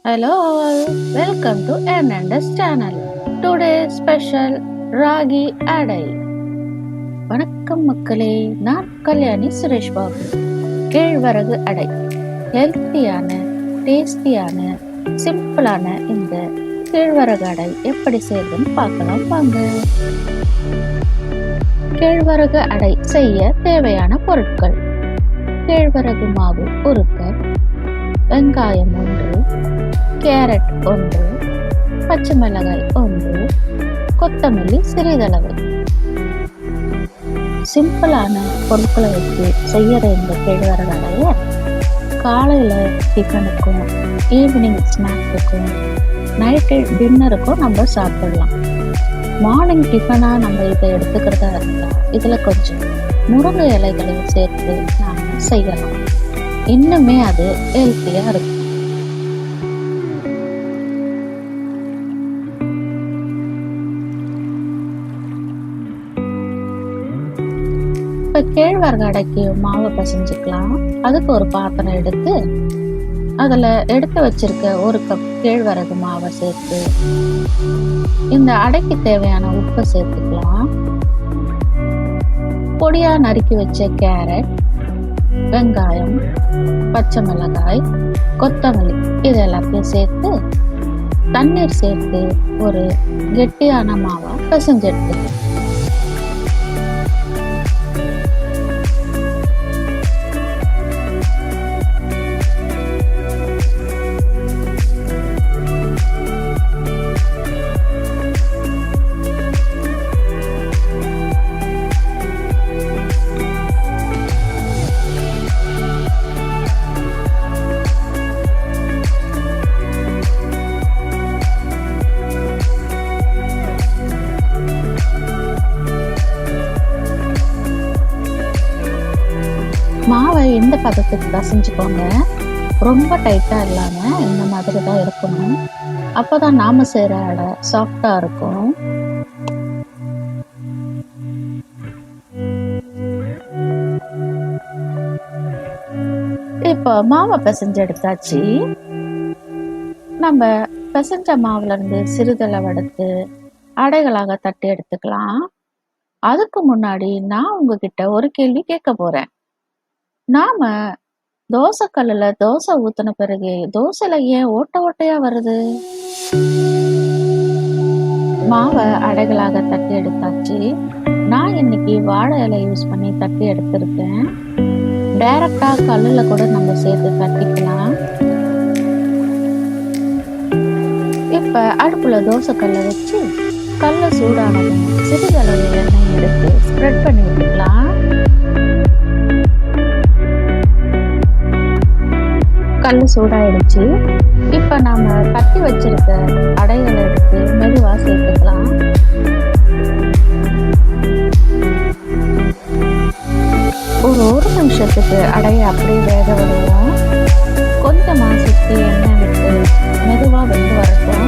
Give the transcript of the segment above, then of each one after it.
Hello all, welcome to Hernandez channel. Today special ragi அடை. வணக்கம் மக்களே, நான் கல்யாணி சுரேஷ் பாபு. கேழ்வரகு அடை ஹெல்த்தியான, டேஸ்டியான, சிம்பிளான இந்த கேழ்வரகு அடை எப்படி செய்யறதுன்னு பார்க்கலாம் வாங்க. கேழ்வரகு அடை செய்ய தேவையான பொருட்கள்: கேழ்வரகு மாவு 1 கப், வெங்காயம் 1, கேரட் 1, பச்சை மிளகாய் 1, கொத்தமல்லி சிறிதளவு. சிம்பிளான பொருட்களை வச்சு செய்யற இந்த கேழ்வரகு அடைய காலையில டிஃபனுக்கும், ஈவினிங் ஸ்நாக்ஸுக்கும், நைட்டு டின்னருக்கும் நம்ம சாப்பிடலாம். மார்னிங் டிஃபனா நம்ம இதை எடுத்துக்கிறதா இருந்தா இதுல கொஞ்சம் முருங்கை இலைகளையும் சேர்த்து நாம செய்யலாம். இன்னுமே அது ஹெல்த்தியா இருக்கும். இப்ப கேழ்வரகு அடைக்கு மாவை பிசைஞ்சுக்கலாம். அதுக்கு ஒரு பாத்திரம் எடுத்து அதுல எடுத்து வச்சிருக்க 1 கப் கேழ்வரகு மாவை சேர்த்து இந்த அடைக்கு தேவையான உப்பை சேர்த்துக்கலாம். பொடியா நறுக்கி வச்ச கேரட், வெங்காயம், பச்சை மிளகாய், கொத்தமல்லி இது எல்லாத்தையும் சேர்த்து தண்ணீர் சேர்த்து ஒரு கெட்டியான மாவா பிசைஞ்சு எடுத்துக்கலாம். மாவை இந்த பதத்துக்கு பிசைஞ்சுக்கோங்க. ரொம்ப டைட்டா இல்லாம இந்த மாதிரி தான் இருக்கணும். அப்பதான் நாம செய்யற அடை சாஃப்டா இருக்கும். இப்போ மாவை பிசைஞ்சு எடுத்தாச்சு. நம்ம பிசைஞ்ச மாவுல இருந்து சிறிதளவு எடுத்து அடைகளாக தட்டி எடுத்துக்கலாம். அதுக்கு முன்னாடி நான் உங்ககிட்ட ஒரு கேள்வி கேட்க போறேன். நாம தோசைக்கல்லுல தோசை ஊத்தின பிறகு தோசையில ஏன் ஓட்ட ஓட்டையா வருது? மாவை அடைகளாக தட்டி எடுத்தாச்சு. நான் இன்னைக்கு வாழை இலை யூஸ் பண்ணி தட்டி எடுத்திருக்கேன். டைரக்டா கல்லுல கூட நம்ம சேர்த்து தட்டிக்கலாம். இப்ப அடுப்புல தோசைக்கல்லை வச்சு கல்ல சூடானதும் சிறிதளவு எண்ணெய் எடுத்து ஸ்ப்ரெட் பண்ணி விட்டுக்கலாம். கல் சூடாயிடுச்சு. இப்ப நாம தட்டி வச்சிருக்க அடைகளை எடுத்து மெதுவா சேர்த்துக்கலாம். ஒரு நிமிஷத்துக்கு அடையை அப்படியே வேக விடுவோம். கொஞ்சமா சுத்தி எண்ணெய் விட்டு மெதுவா வெந்து வரட்டும்.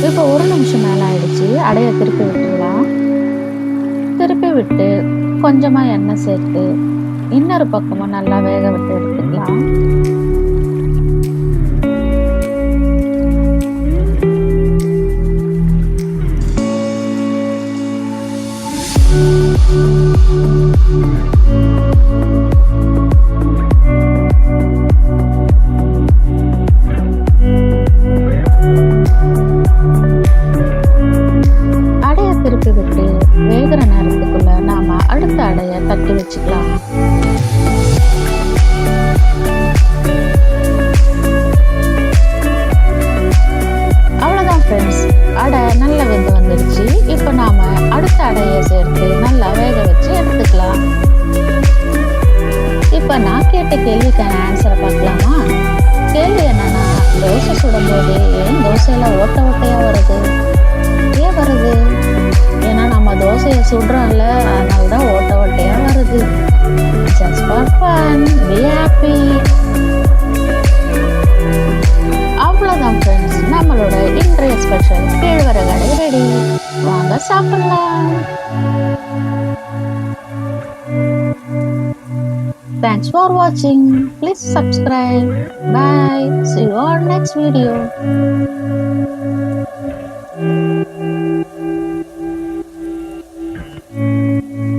இப்போ 1 நிமிஷம் மேல ஆயிடுச்சு. அடையை திருப்பி விட்டுடலாம். திருப்பி விட்டு கொஞ்சமா எண்ணெய் சேர்த்து இன்னொரு பக்கமும் நல்லா வேக விட்டு எடுத்துக்கலாம். திருப்பி விட்டு வேகிற நேரத்துக்குள்ள நாம அடுத்த அடைய தட்டி வச்சுக்கலாம். அவ்வளவுதான் ஃப்ரெண்ட்ஸ், அடை நல்லா வெந்து வந்துடுச்சு. இப்ப நாம அடுத்த அடைய சேர்த்து நல்லா வேக வச்சு எடுத்துக்கலாம். இப்ப நான் கேட்ட கேள்விக்கான ஆன்சரை பார்க்கலாமா? கேள்வி என்னன்னா, தோசை சுடும்போது ஏன் தோசையில ஓட்ட ஓட்டையா வருது? ஏன் வருது? ஏன்னா நம்ம தோசையை சுடுறோம்ல, அதனாலதான் ஓட்ட ஓட்டையா வருது. Just for fun, be happy. அவ்வளவுதான் ஃப்ரெண்ட்ஸ், நம்மளோட இன்றைய ஸ்பெஷல் கேழ்வரகு அடை ரெடி. சாப்பிடலாம். Thanks for watching. Please subscribe. Bye. See you on next video.